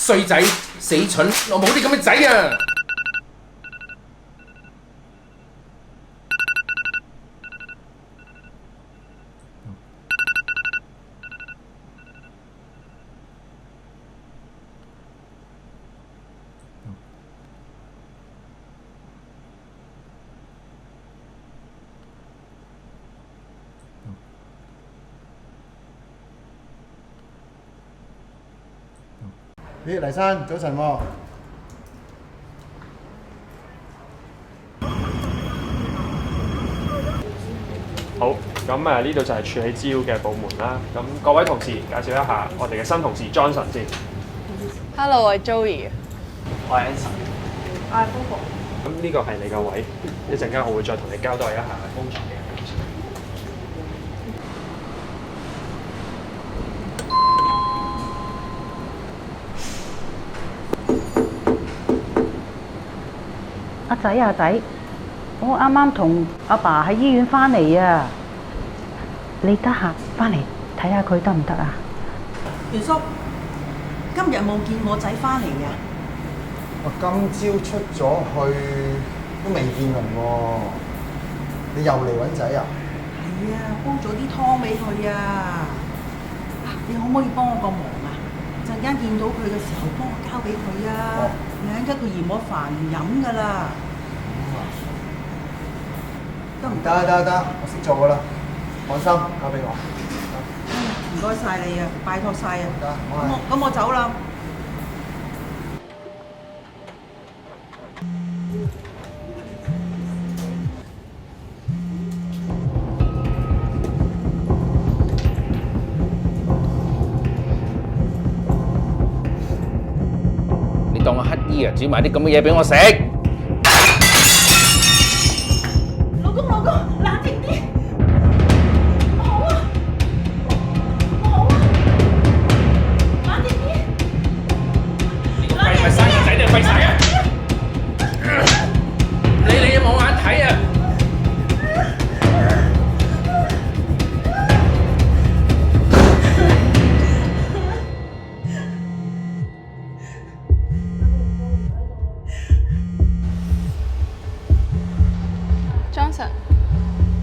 衰仔，死蠢，我冇啲咁嘅仔啊！咦，黎生，早晨喎。好，咁呢度就係處理資料嘅部門啦。咁各位同事介紹一下我哋嘅新同事 Johnson 先。Hello，我係 Joey。我係 Anson。我係 Bobo。咁呢個係你嘅位，一陣間我會再同你交代一下工作嘅嘢。阿仔啊仔，我啱啱同阿爸喺醫院翻嚟啊，你得閒翻嚟睇下佢得唔得啊？袁叔，今日冇見我仔翻嚟啊？我今朝出咗去都未見人喎，你又嚟揾仔啊？係啊，煲咗啲湯俾佢啊！你可唔可以幫我個忙啊？陣間見到佢嘅時候，幫我交俾佢啊！你陣間佢嫌我煩唔飲噶啦。得唔得？得，我識做噶啦，放心，交俾我。唔該晒你啊，拜託晒啊！得，咁我走啦。你當我乞衣啊？煮埋啲咁嘅嘢俾我食？老公，冷靜啲。好啊，冷靜啲。你個廢咪生個仔定係廢柴啊？你有冇眼睇啊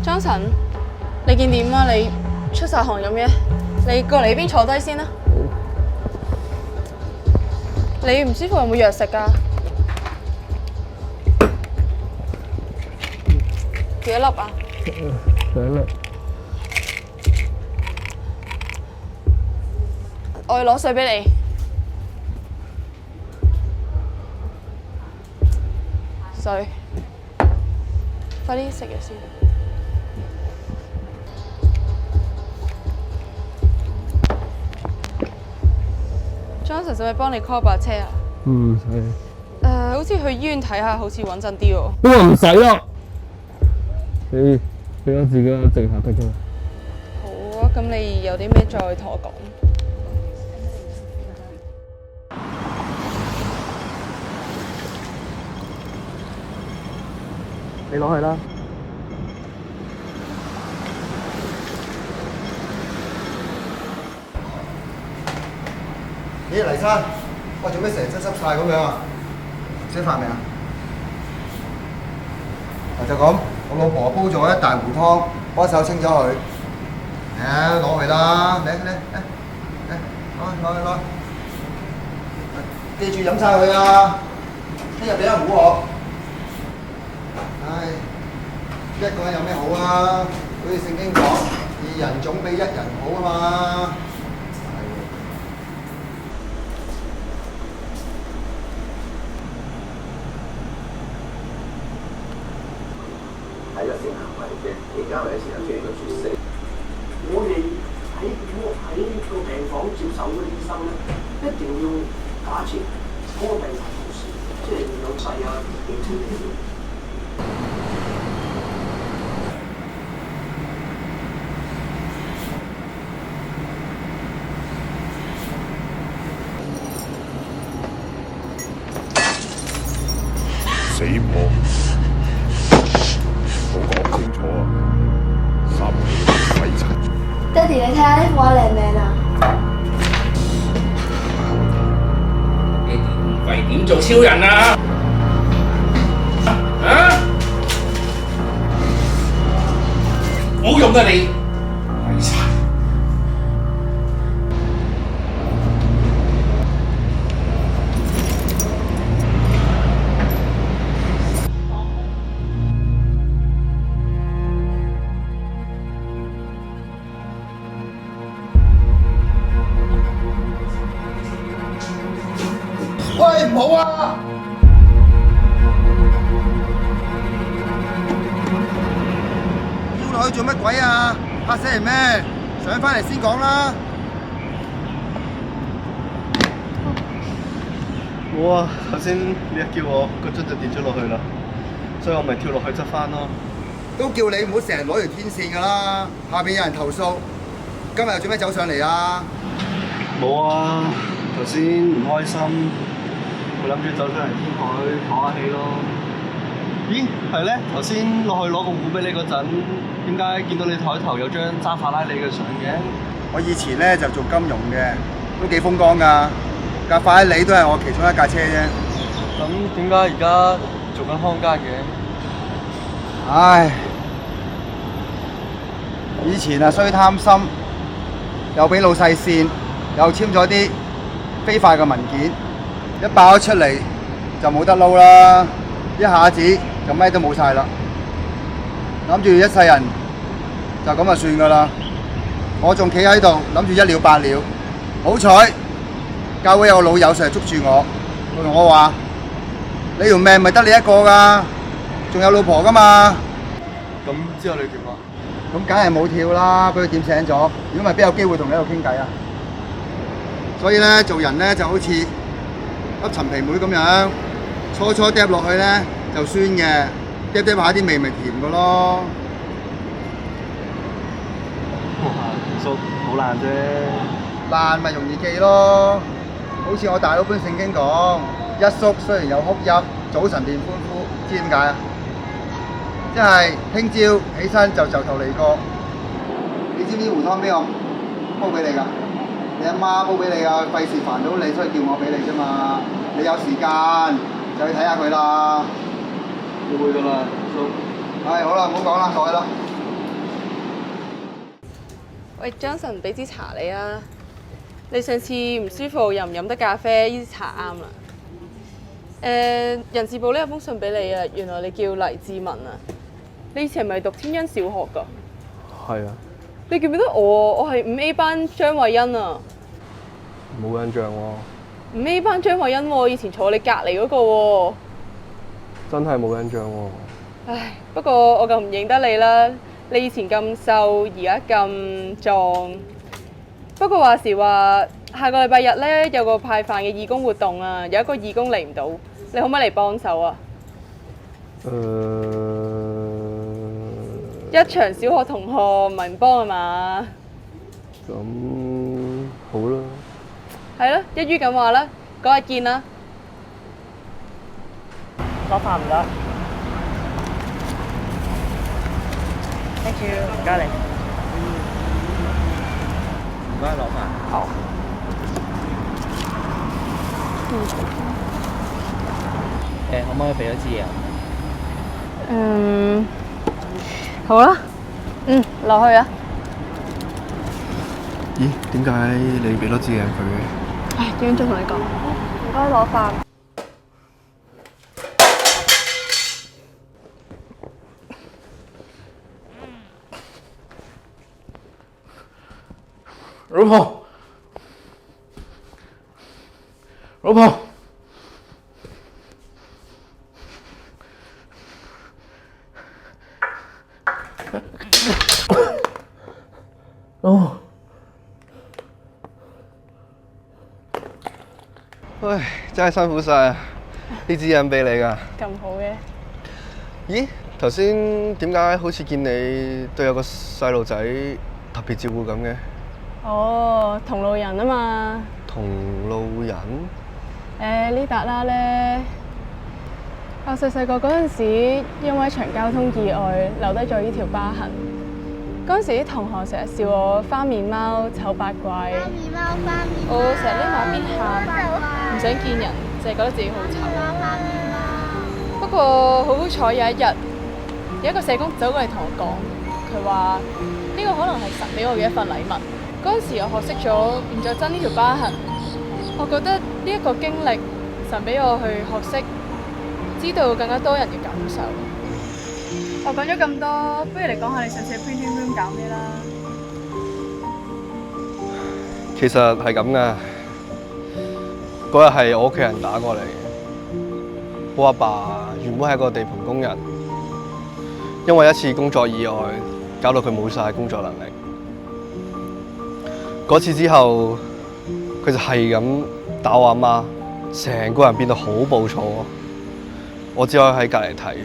？Johnson，你見點啊？你出晒汗咁嘅，你過嚟呢邊坐低先啦。你唔舒服有冇藥食㗎？幾多粒啊？2粒。我要攞水俾你。水。快啲食藥先。Johnson，使唔使幫你 call 把車啊？唔使。好似去醫院睇下，好似穩陣啲喎。都話唔使啦。你俾我自己靜下得㗎啦。好啊，咁你有啲咩再同我講。你攞去啦。咦，黎生，喂，做咩成身濕晒咁樣啊？食飯未啊？就咁，我老婆煲咗一大壺湯，幫手清咗佢。攞去啦，嚟，攞，記住飲晒佢啊！聽日俾一壺我。唉，一個人有咩好啊？好似聖經講，二人總比一人好啊嘛。喺個性行為嘅期間或者時候出現個猝死，我哋喺個病房接手嗰啲醫生咧，一定要假設嗰個病人冇事，即係有勢啊，健康啲。死亡，好講清楚啊！三個廢柴。爹哋，你睇下呢幅畫靚唔靚啊？點做超人啊？啊？冇用啊你！廢柴！喂，唔好啊！要落去做乜鬼啊？嚇死人咩？上返嚟先講啦。冇啊！頭先你一叫我，個樽就跌咗落去啦，所以我咪跳落去執翻咯。都叫你唔好成日攞條天線㗎啦，下邊有人投訴。今日又做咩走上嚟啊？冇啊！頭先唔開心，我諗住走上嚟天台唞下氣咯。咦，係咧？頭先落去攞個壺俾你嗰陣，點解見到你台頭有張揸法拉利嘅相嘅？我以前咧就做金融嘅，都幾風光㗎。架法拉利都係我其中一架車啫。咁點解而家做緊康家嘅？唉，以前啊衰貪心，又俾老細跣，又簽咗啲非法嘅文件，一爆咗出嚟就冇得撈啦，一下子就咩都冇晒啦。諗住一世人就咁就算㗎啦。我仲企喺度諗住一了百了，好彩教會有個老友成日捉住我，佢同我話：你條命咪得你一個㗎，仲有老婆㗎嘛。咁之後你點啊？咁梗係冇跳啦，俾佢點醒咗。如果唔係，邊有機會同你喺度傾偈啊？所以咧，做人咧就好似粒陳皮妹咁樣，初嗒落去咧就酸嘅，嗒下啲味咪甜嘅咯。哇，叔好難啫。爛咪容易記咯。好似我大佬本聖經講，一宿雖然有哭泣，早晨便歡呼，知點解啊？即係聽朝起身就頭嚟過。你知唔知壺湯邊個煲俾你㗎？你阿媽煲俾你㗎，費事煩到你，所以叫我俾你啫嘛。你有時間就去睇下佢啦。我會㗎啦，叔。係好啦，唔好講啦，改啦。喂，Johnson，俾支茶你啊！你上次唔舒服又唔飲得咖啡，呢支茶啱啦。人事部呢有封信俾你啊，原來你叫黎志文啊。你以前係咪讀天恩小學㗎？係啊。你記唔記得我？我係5A 班張慧欣啊。冇印象喎。5A 班張慧欣喎，以前坐你隔離嗰個喎。真係冇印象喎。唉，不過我就唔認得你啦。你以前咁瘦，而家咁壯。不過話時話，下個禮拜日咧有個派飯嘅義工活動啊，有一個義工嚟唔到，你可唔可以嚟幫手啊？一場小學同學唔係唔幫啊嘛？咁好啦。係咯，一於咁話啦，嗰日見啦。攞飯唔該。Thank you，唔該你。唔該，攞飯。好。可唔可以俾多支嘢？好啦。落去啊。咦？點解你俾多支嘢佢嘅？唉，點樣再同你講？唔該，攞飯。老婆，老婆，唉，真係辛苦晒啊！呢支飲俾你㗎。咁好嘅。咦？頭先點解好似見你對有個細路仔特別照顧咁嘅？哦，同路人啊嘛。同路人？呢笪啦咧，我細個嗰陣時，因為一場交通意外留低咗呢條疤痕。嗰陣時啲同學成日笑我花面貓、醜八怪，我成日匿埋一邊喊，唔想見人，淨係覺得自己好醜。不過好彩有一日，有一個社工走過嚟同我講，佢話呢個可能係神俾我嘅一份禮物。嗰陣時我學識咗唔再憎呢條疤痕，我覺得呢一個經歷，神俾我去學識，知道更加多人嘅感受。我講咗咁多，不如你講下你上次 Printing Room 搞咩啦？其實係咁噶，嗰日係我屋企人打過嚟，我阿爸原本係個地盤工人，因為一次工作意外，搞到佢冇晒工作能力。嗰次之後，佢就係咁打我阿媽，成個人變到好暴躁，我只可以喺隔離睇。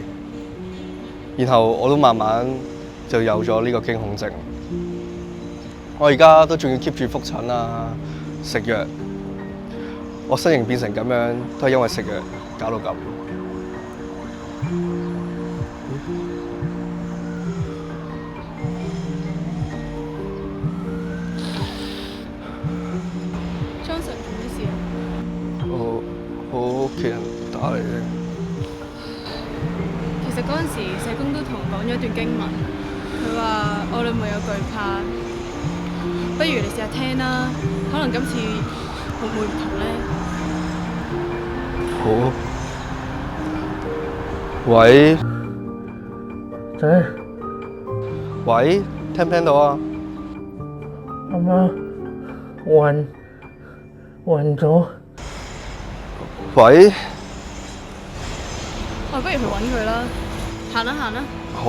然後我都慢慢就有咗呢個驚恐症。我而家都仲要 keep 住覆診啊，食藥。我身形變成咁樣，都係因為食藥搞到咁。Johnson 做咩事啊？我屋企人打嚟嘅。其實嗰陣時，社工都同我講咗一段經文，佢話我裏沒有懼怕，不如你試下聽啦，可能今次會唔會唔同咧？好。喂，仔，喂，聽唔聽到啊？阿媽暈咗。喂，我不如去揾佢啦，行啦行啦。好。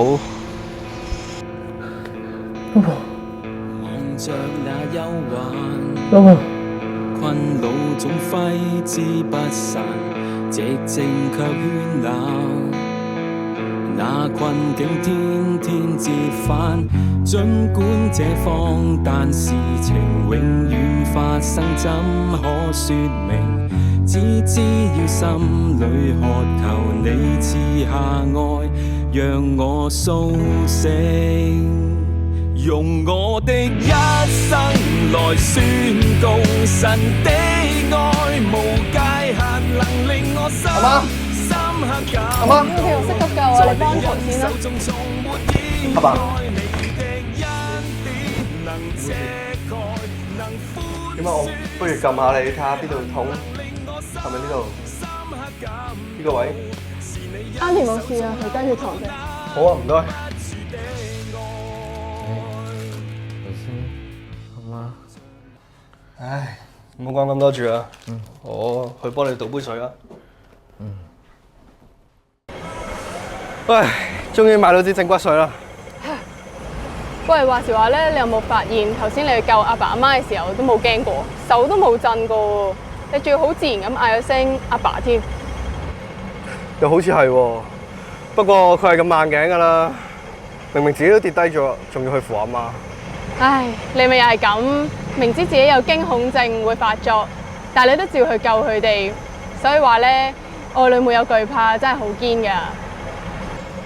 老婆，望着那憂患，老婆，困惱總揮之不散，寂靜卻喧鬧。那困境天天折返，儘管這荒誕事情永遠發生，怎可說明？只知要心裏渴求你賜下愛，讓我甦醒。用我的一生來宣告神的愛無界限，能令我心深刻感動。阿媽，我識得救啊！你幫佢先啦。阿爸，點解我不如撳下你睇下邊度痛？係咪呢度？呢個位Auntie冇事啊，佢跟住堂啫。好啊，唔該。唉，唔好講咁多住啦。我去幫你倒杯水啦。喂，終於買到支整骨水啦。喂，話時話咧，你有冇發現頭先你去救阿爸阿媽嘅時候都冇驚過，手都冇震過，你仲要好自然咁嗌咗聲阿爸添。又好似係喎，不過佢係咁硬頸㗎啦，明明自己都跌低咗，仲要去扶阿媽。唉，你咪又係咁，明知自己有驚恐症會發作，但係你都照去救佢哋，所以話咧，愛女沒有懼怕，真係好堅㗎。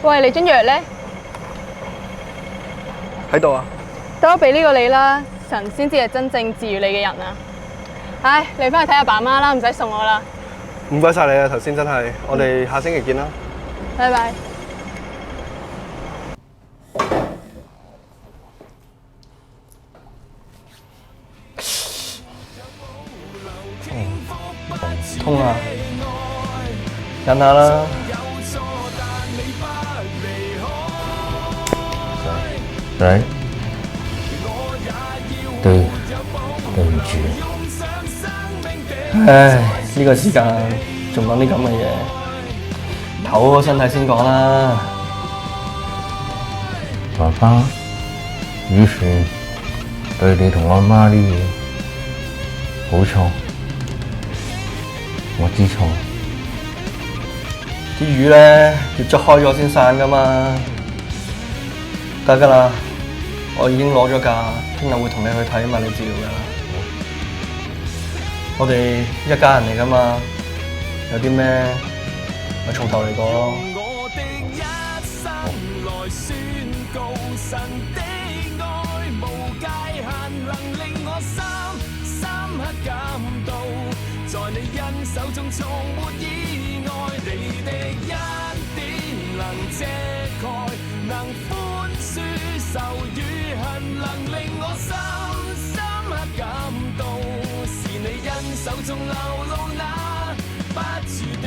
喂，你樽藥咧？喺度啊！等我俾呢個你啦，神先至係真正治愈你嘅人啊！唉，你翻去睇阿爸媽啦，唔使送我啦。唔該晒你啊，頭先真係，我哋下星期見啦。拜拜。痛啊！忍下啦。仔，對唔住。唉，呢個時間仲講啲咁嘅嘢，唞好身體先講啦。爸爸，以前對你同阿媽啲嘢好錯，我知錯。啲魚咧要捽開咗先散噶嘛，得㗎啦。我已經攞咗假，聽日會同你去睇物理治療㗎啦。我哋一家人嚟㗎嘛，有啲咩咪從頭嚟過咯。在你恩手中從沒意外，你的恩典能遮蓋，能寬恕仇與恨，能令我深刻感動，是你恩手中流露那不住的